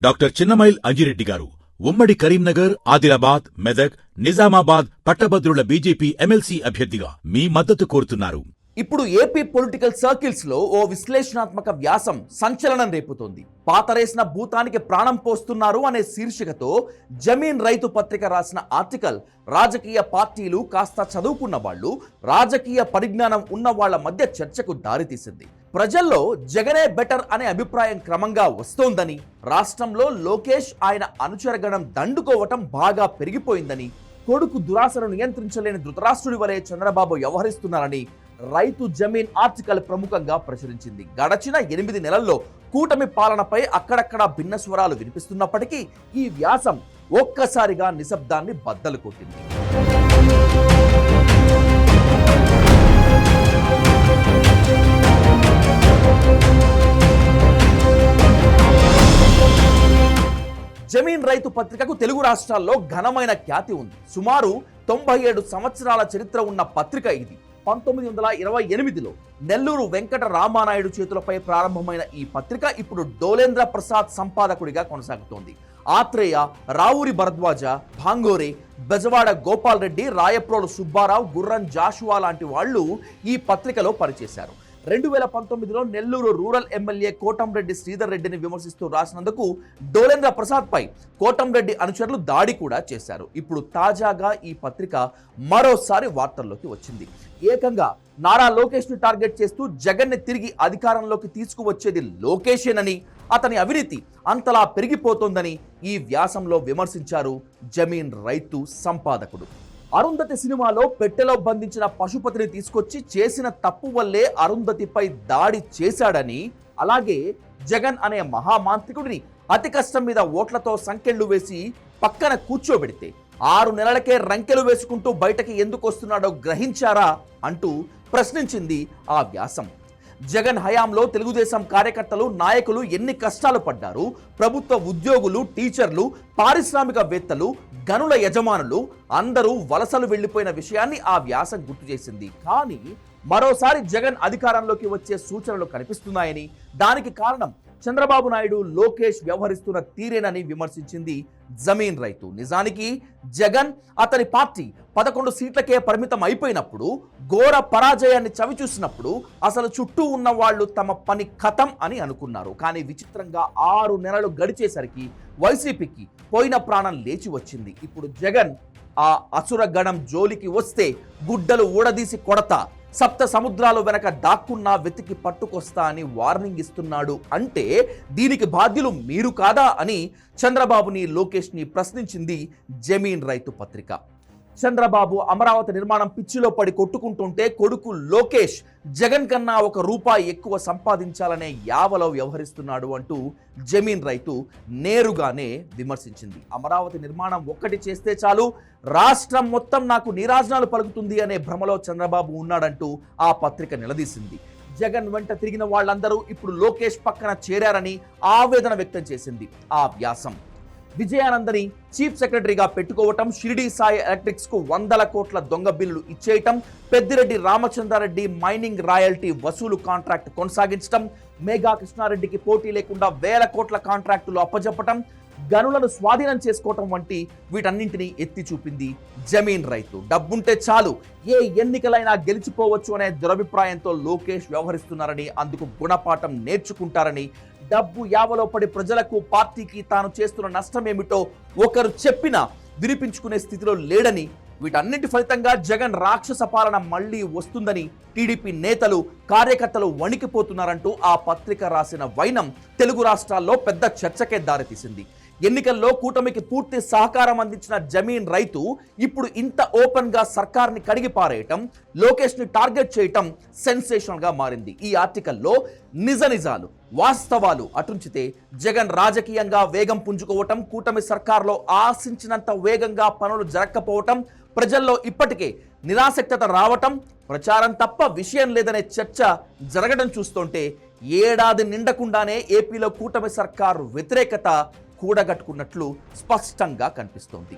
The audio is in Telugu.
డాక్టర్ చిన్నమైల్ అంజిరెడ్డి గారు ఉమ్మడి కరీంనగర్, ఆదిలాబాద్, మెదక్, నిజామాబాద్ పట్టభద్రుల బీజేపీ ఎమ్మెల్సీ అభ్యర్థిగా మీ మద్దతు కోరుతున్నారు. ఇప్పుడు ఏపీ పొలిటికల్ సర్కిల్స్ లో ఓ విశ్లేషణాత్మక వ్యాసం సంచలనం రేపుతోంది. పాతరేసిన భూతానికి ప్రాణం పోస్తున్నారు అనే శీర్షికతో జమీన్ రైతు పత్రిక రాసిన ఆర్టికల్ రాజకీయ పార్టీలు, కాస్త చదువుకున్న వాళ్ళు, రాజకీయ పరిజ్ఞానం ఉన్న వాళ్ల మధ్య చర్చకు దారితీసింది. ప్రజల్లో జగనే బెటర్ అనే అభిప్రాయం క్రమంగా వస్తోందని, రాష్ట్రంలో లోకేష్, ఆయన అనుచరగణం దండుకోవటం బాగా పెరిగిపోయిందని, కొడుకు దురాశను నియంత్రించలేని ధృతరాష్ట్రుడి వలె చంద్రబాబు వ్యవహరిస్తున్నారని రైతు జమీన్ ఆర్టికల్ ప్రముఖంగా ప్రచురించింది. గడచిన 8 నెలల్లో కూటమి పాలనపై అక్కడక్కడ భిన్న స్వరాలు వినిపిస్తున్నప్పటికీ ఈ వ్యాసం ఒక్కసారిగా నిశ్శబ్దాన్ని బద్దలు కొట్టింది. జమీన్ రైతు పత్రికకు తెలుగు రాష్ట్రాల్లో ఘనమైన ఖ్యాతి ఉంది. సుమారు 97 సంవత్సరాల చరిత్ర ఉన్న పత్రిక ఇది. 1928లో నెల్లూరు వెంకట రామానాయుడు చేతులపై ప్రారంభమైన ఈ పత్రిక ఇప్పుడు డోలేంద్ర ప్రసాద్ సంపాదకుడిగా కొనసాగుతోంది. ఆత్రేయ, రావూరి భరద్వాజ, భాంగోరే, బెజవాడ గోపాల్ రెడ్డి, రాయప్రోలు సుబ్బారావు, గుర్రం జాషువా లాంటి వాళ్ళు ఈ పత్రికలో పనిచేశారు. 2019లో నెల్లూరు రూరల్ ఎమ్మెల్యే కోటంరెడ్డి శ్రీధర్ రెడ్డిని విమర్శిస్తూ రాసినందుకు డోలేంద్ర ప్రసాద్ పై కోటంరెడ్డి అనుచరులు దాడి కూడా చేశారు. ఇప్పుడు తాజాగా ఈ పత్రిక మరోసారి వార్తల్లోకి వచ్చింది. ఏకంగా నారా లోకేష్ ను టార్గెట్ చేస్తూ జగన్ ని తిరిగి అధికారంలోకి తీసుకువచ్చేది లోకేషేనని, అతని అవినీతి అంతలా పెరిగిపోతోందని ఈ వ్యాసంలో విమర్శించారు జమీన్ రైతు సంపాదకుడు. అరుంధతి సినిమాలో పెట్టెలో బంధించిన పశుపతిని తీసుకొచ్చి చేసిన తప్పు వల్లే అరుంధతిపై దాడి చేశాడని, అలాగే జగన్ అనే మహామాంత్రికుడిని అతి కష్టం మీద ఓట్లతో సంకెళ్లు వేసి పక్కన కూర్చోబెడితే 6 నెలలకే రంకెలు వేసుకుంటూ బయటకి ఎందుకు వస్తున్నాడో గ్రహించారా అంటూ ప్రశ్నించింది ఆ వ్యాసం. జగన్ హయాంలో తెలుగుదేశం కార్యకర్తలు, నాయకులు ఎన్ని కష్టాలు పడ్డారు, ప్రభుత్వ ఉద్యోగులు, టీచర్లు, పారిశ్రామికవేత్తలు, గనుల యజమానులు అందరూ వలసలు వెళ్లిపోయిన విషయాన్ని ఆ వ్యాసం గుర్తు చేసింది. కానీ మరోసారి జగన్ అధికారంలోకి వచ్చే సూచనలు కనిపిస్తున్నాయని, దానికి కారణం చంద్రబాబు నాయుడు, లోకేష్ వ్యవహరిస్తున్న తీరేనని విమర్శించింది జమీన్ రైతు. నిజానికి జగన్, అతని పార్టీ 11 సీట్లకే పరిమితం అయిపోయినప్పుడు, ఘోర పరాజయాన్ని చవిచూసినప్పుడు అసలు చుట్టూ ఉన్న వాళ్ళు తమ పని ఖతం అని అనుకున్నారు. కానీ విచిత్రంగా 6 నెలలు గడిచేసరికి వైసీపీకి పోయిన ప్రాణం లేచి వచ్చింది. ఇప్పుడు జగన్ ఆ అసుర గణం జోలికి వస్తే గుడ్డలు ఊడదీసి కొడతా, సప్త సముద్రాలు వెనక దాక్కున్నా వెతికి పట్టుకొస్తా అని వార్నింగ్ ఇస్తున్నాడు. అంటే దీనికి బాధ్యులు మీరు కాదా అని చంద్రబాబుని, లోకేష్ని ప్రశ్నించింది జమీన్ రైతు పత్రిక. చంద్రబాబు అమరావతి నిర్మాణం పిచ్చిలో పడి కొట్టుకుంటుంటే కొడుకు లోకేష్ జగన్ కన్నా 1 రూపాయి ఎక్కువ సంపాదించాలనే యావలో వ్యవహరిస్తున్నాడు అంటూ జమీన్ రైతు నేరుగానే విమర్శించింది. అమరావతి నిర్మాణం ఒక్కటి చేస్తే చాలు, రాష్ట్రం మొత్తం నాకు నీరాజనాలు పలుకుతుంది అనే భ్రమలో చంద్రబాబు ఉన్నాడంటూ ఆ పత్రిక నిలదీసింది. జగన్ వెంట తిరిగిన వాళ్ళందరూ ఇప్పుడు లోకేష్ పక్కన చేరారని ఆవేదన వ్యక్తం చేసింది ఆ వ్యాసం. విజయానందని చీఫ్ సెక్రటరీగా పెట్టుకోవటం, షిరిడి సాయి ఎలక్ట్రిక్స్ కు 100 కోట్ల దొంగ బిల్లులు ఇచ్చేయటం, పెద్దిరెడ్డి రామచంద్రారెడ్డి మైనింగ్ రాయల్టీ వసూలు కాంట్రాక్ట్ కొనసాగించటం, మేఘా కృష్ణారెడ్డికి పోటీ లేకుండా 1000 కోట్ల కాంట్రాక్టులు అప్పజెప్పటం, గనులను స్వాధీనం చేసుకోవటం వంటి వీటన్నింటినీ ఎత్తి చూపింది జమీన్ రైతు. డబ్బుంటే చాలు, ఏ ఎన్నికలైనా గెలిచిపోవచ్చు అనే దురభిప్రాయంతో లోకేష్ వ్యవహరిస్తున్నారని, అందుకు గుణపాఠం నేర్చుకుంటారని, డబ్బు యావలో పడి ప్రజలకు, పార్టీకి తాను చేస్తున్న నష్టమేమిటో ఒకరు చెప్పినా వినిపించుకునే స్థితిలో లేడని, వీటన్నిటి ఫలితంగా జగన్ రాక్షస పాలన మళ్లీ వస్తుందని టీడీపీ నేతలు, కార్యకర్తలు వణికిపోతున్నారంటూ ఆ పత్రిక రాసిన వైనం తెలుగు రాష్ట్రాల్లో పెద్ద చర్చకే దారితీసింది. ఎన్నికల్లో కూటమికి పూర్తి సహకారం అందించిన జమీన్ రైతు ఇప్పుడు ఇంత ఓపెన్ గా సర్కార్ని కడిగి పారేయటం, లోకేష్ ని టార్గెట్ చేయటం సెన్సేషనల్ గా మారింది. ఈ ఆర్టికల్లో నిజాలు, వాస్తవాలు అటుంచితే జగన్ రాజకీయంగా వేగం పుంజుకోవటం, కూటమి సర్కార్లో ఆశించినంత వేగంగా పనులు జరగకపోవటం, ప్రజల్లో ఇప్పటికే నిరాసక్తత రావటం, ప్రచారం తప్ప విషయం లేదనే చర్చ జరగడం చూస్తుంటే ఏడాది నిండకుండానే ఏపీలో కూటమి సర్కారు వ్యతిరేకత కూడగట్టుకున్నట్లు స్పష్టంగా కనిపిస్తోంది.